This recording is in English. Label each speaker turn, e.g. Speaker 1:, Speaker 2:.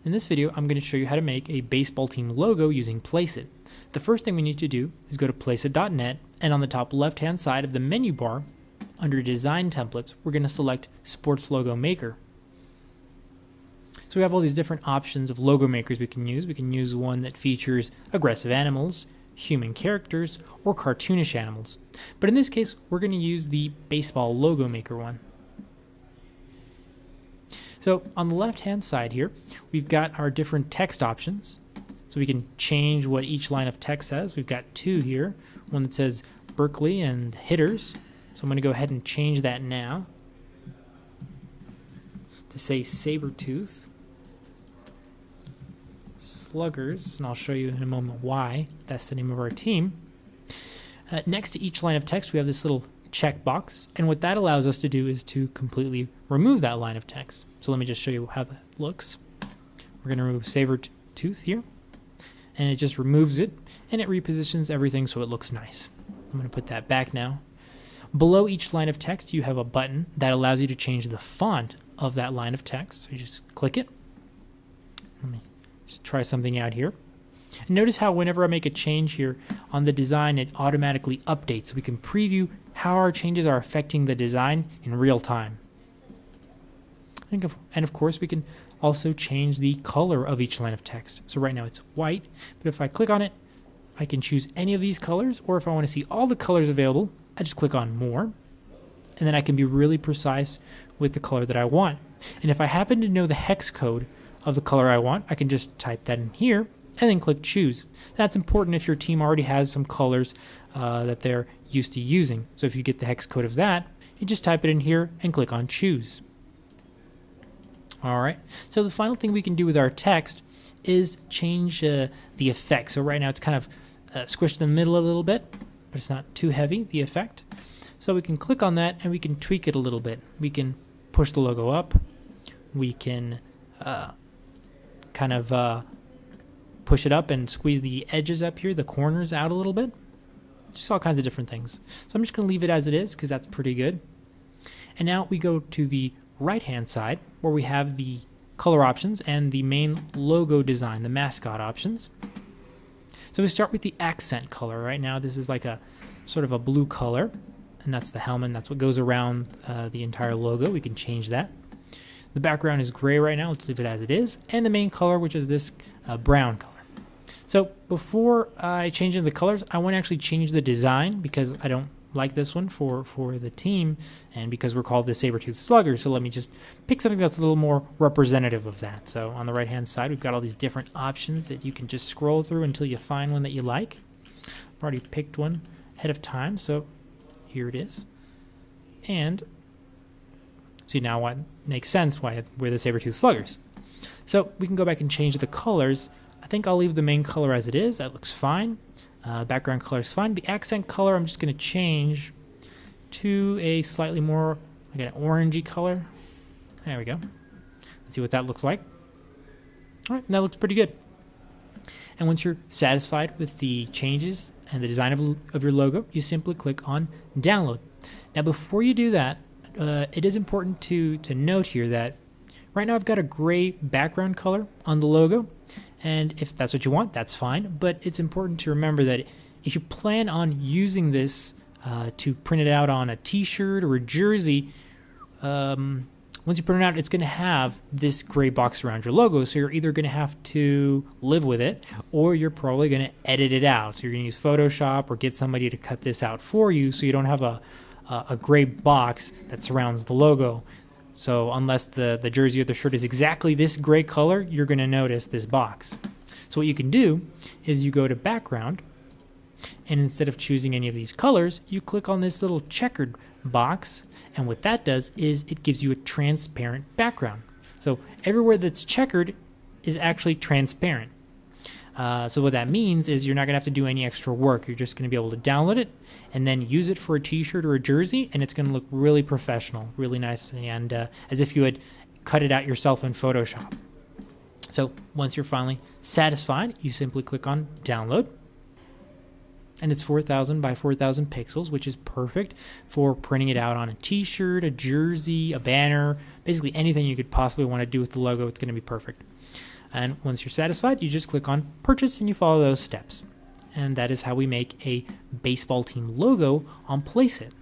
Speaker 1: In this video, I'm going to show you how to make a baseball team logo using Placeit. The first thing we need to do is go to placeit.net, and on the top left-hand side of the menu bar, under Design Templates, we're going to select Sports Logo Maker. So we have all these different options of logo makers we can use. We can use one that features aggressive animals, human characters, or cartoonish animals. But in this case, we're going to use the baseball logo maker one. So on the left-hand side here, we've got our different text options. So we can change what each line of text says. We've got two here, one that says Berkeley and hitters. So I'm going to go ahead and change that now to say Sabertooth Sluggers, and I'll show you in a moment why that's the name of our team. Next to each line of text, we have this little checkbox, and what that allows us to do is to completely remove that line of text. So let me just show you how that looks. We're going to remove Sabertooth here, and it just removes it, and it repositions everything so it looks nice. I'm going to put that back now. Below each line of text, you have a button that allows you to change the font of that line of text. So you just click it. Let me just try something out here. And notice how whenever I make a change here on the design, it automatically updates. We can preview how our changes are affecting the design in real time. And of course, we can also change the color of each line of text. So right now it's white, but if I click on it, I can choose any of these colors, or if I want to see all the colors available, I just click on More, and then I can be really precise with the color that I want. And if I happen to know the hex code of the color I want, I can just type that in here and then click Choose. That's important if your team already has some colors that they're used to using. So if you get the hex code of that, you just type it in here and click on Choose. All right, so the final thing we can do with our text is change the effect. So right now it's kind of squished in the middle a little bit, but it's not too heavy, the effect. So we can click on that and we can tweak it a little bit. We can push the logo up. We can push it up and squeeze the edges up here, the corners out a little bit. Just all kinds of different things. So I'm just going to leave it as it is because that's pretty good. And now we go to the right-hand side where we have the color options and the main logo design, the mascot options. So we start with the accent color. Right now this is like a sort of a blue color, and that's the helmet. That's what goes around the entire logo. We can change that. The background is gray right now. Let's leave it as it is. And the main color, which is this brown color. So before I change into the colors, I want to actually change the design because I don't like this one for the team, and because we're called the Sabertooth Sluggers. So let me just pick something that's a little more representative of that. So on the right hand side, we've got all these different options that you can just scroll through until you find one that you like. I've already picked one ahead of time, so here it is. And see now what makes sense why we're the Sabertooth Sluggers. So we can go back and change the colors. I think I'll leave the main color as it is. That looks fine. Background color is fine. The accent color I'm just going to change to a slightly more like an orangey color. There we go. Let's see what that looks like. All right, that looks pretty good. And once you're satisfied with the changes and the design of your logo, you simply click on Download. Now before you do that, it is important to note here that right now I've got a gray background color on the logo, and if that's what you want, that's fine, but it's important to remember that if you plan on using this to print it out on a t-shirt or a jersey, once you print it out, it's going to have this gray box around your logo, so you're either going to have to live with it, or you're probably going to edit it out. So you're going to use Photoshop or get somebody to cut this out for you so you don't have a gray box that surrounds the logo. So unless the jersey or the shirt is exactly this gray color, you're going to notice this box. So what you can do is you go to Background, and instead of choosing any of these colors, you click on this little checkered box, and what that does is it gives you a transparent background. So everywhere that's checkered is actually transparent. So what that means is you're not going to have to do any extra work. You're just going to be able to download it and then use it for a t-shirt or a jersey, and it's going to look really professional, really nice, and as if you had cut it out yourself in Photoshop. So once you're finally satisfied, you simply click on Download. and it's 4000 by 4000 pixels, which is perfect for printing it out on a t-shirt, a jersey, a banner, basically anything you could possibly want to do with the logo. It's going to be perfect. And once you're satisfied, you just click on purchase and you follow those steps. And that is how we make a baseball team logo on Placeit.